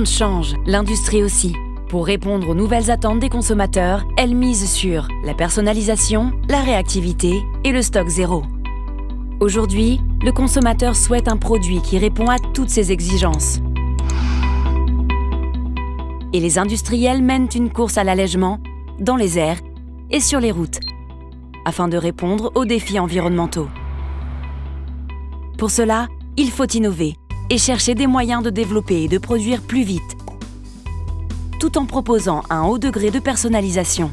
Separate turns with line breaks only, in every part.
monde change, l'industrie aussi. Pour répondre aux nouvelles attentes des consommateurs, elle mise sur la personnalisation, la réactivité et le stock zéro. Aujourd'hui, le consommateur souhaite un produit qui répond à toutes ces exigences. Et les industriels mènent une course à l'allègement dans les airs et sur les routes, afin de répondre aux défis environnementaux. Pour cela, il faut innover et chercher des moyens de développer et de produire plus vite, tout en proposant un haut degré de personnalisation.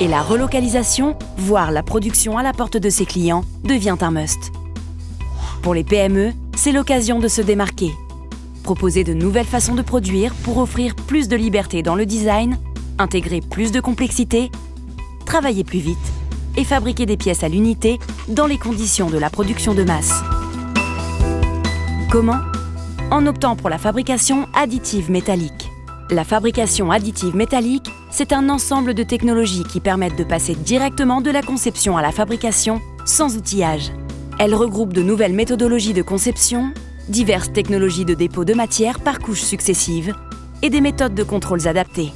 Et la relocalisation, voire la production à la porte de ses clients, devient un must. Pour les PME, c'est l'occasion de se démarquer. Proposer de nouvelles façons de produire pour offrir plus de liberté dans le design, intégrer plus de complexité, travailler plus vite et fabriquer des pièces à l'unité dans les conditions de la production de masse. Comment ? En optant pour la fabrication additive métallique. La fabrication additive métallique, c'est un ensemble de technologies qui permettent de passer directement de la conception à la fabrication sans outillage. Elle regroupe de nouvelles méthodologies de conception, diverses technologies de dépôt de matière par couches successives et des méthodes de contrôles adaptées.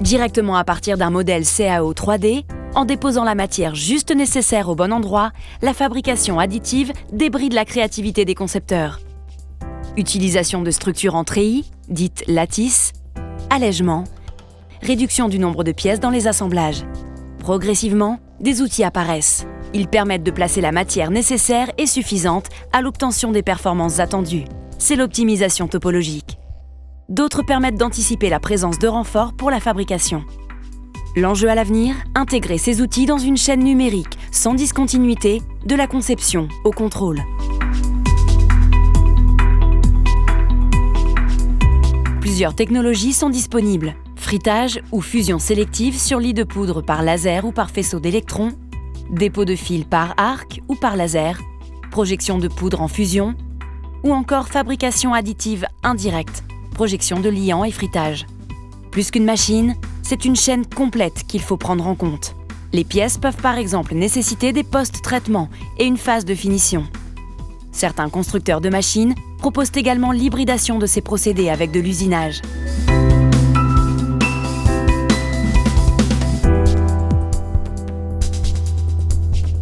Directement à partir d'un modèle CAO 3D, en déposant la matière juste nécessaire au bon endroit, la fabrication additive débride la créativité des concepteurs. Utilisation de structures en treillis, dites lattices, allègement, réduction du nombre de pièces dans les assemblages. Progressivement, des outils apparaissent. Ils permettent de placer la matière nécessaire et suffisante à l'obtention des performances attendues. C'est l'optimisation topologique. D'autres permettent d'anticiper la présence de renforts pour la fabrication. L'enjeu à l'avenir, intégrer ces outils dans une chaîne numérique, sans discontinuité, de la conception au contrôle. Plusieurs technologies sont disponibles. Frittage ou fusion sélective sur lit de poudre par laser ou par faisceau d'électrons, dépôt de fil par arc ou par laser, projection de poudre en fusion, ou encore fabrication additive indirecte, projection de liants et frittage. Plus qu'une machine, c'est une chaîne complète qu'il faut prendre en compte. Les pièces peuvent par exemple nécessiter des post-traitements et une phase de finition. Certains constructeurs de machines proposent également l'hybridation de ces procédés avec de l'usinage.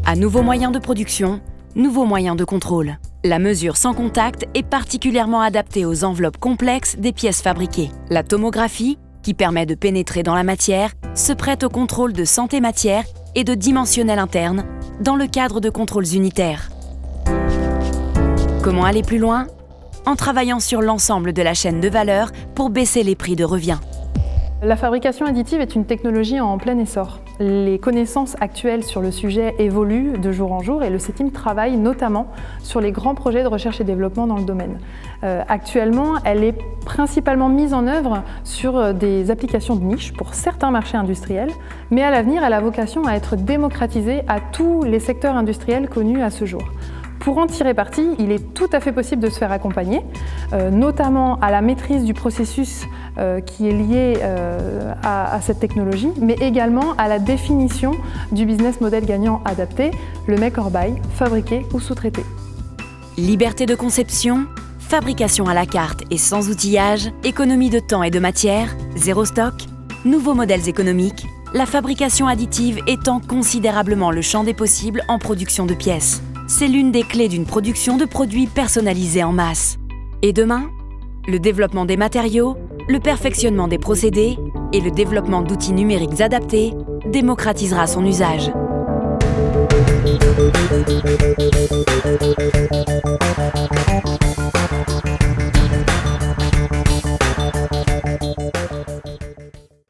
À nouveaux moyens de production, nouveaux moyens de contrôle. La mesure sans contact est particulièrement adaptée aux enveloppes complexes des pièces fabriquées. La tomographie, qui permet de pénétrer dans la matière, se prête au contrôle de santé matière et de dimensionnel interne dans le cadre de contrôles unitaires. Comment aller plus loin ? En travaillant sur l'ensemble de la chaîne de valeur pour baisser les prix de revient.
La fabrication additive est une technologie en plein essor. Les connaissances actuelles sur le sujet évoluent de jour en jour et le CETIM travaille notamment sur les grands projets de recherche et développement dans le domaine. Actuellement, elle est principalement mise en œuvre sur des applications de niche pour certains marchés industriels, mais à l'avenir, elle a vocation à être démocratisée à tous les secteurs industriels connus à ce jour. Pour en tirer parti, il est tout à fait possible de se faire accompagner, notamment à la maîtrise du processus qui est lié à cette technologie, mais également à la définition du business model gagnant adapté, le make or buy, fabriqué ou sous-traité.
Liberté de conception, fabrication à la carte et sans outillage, économie de temps et de matière, zéro stock, nouveaux modèles économiques, la fabrication additive étend considérablement le champ des possibles en production de pièces. C'est l'une des clés d'une production de produits personnalisés en masse. Et demain, le développement des matériaux, le perfectionnement des procédés et le développement d'outils numériques adaptés démocratisera son usage.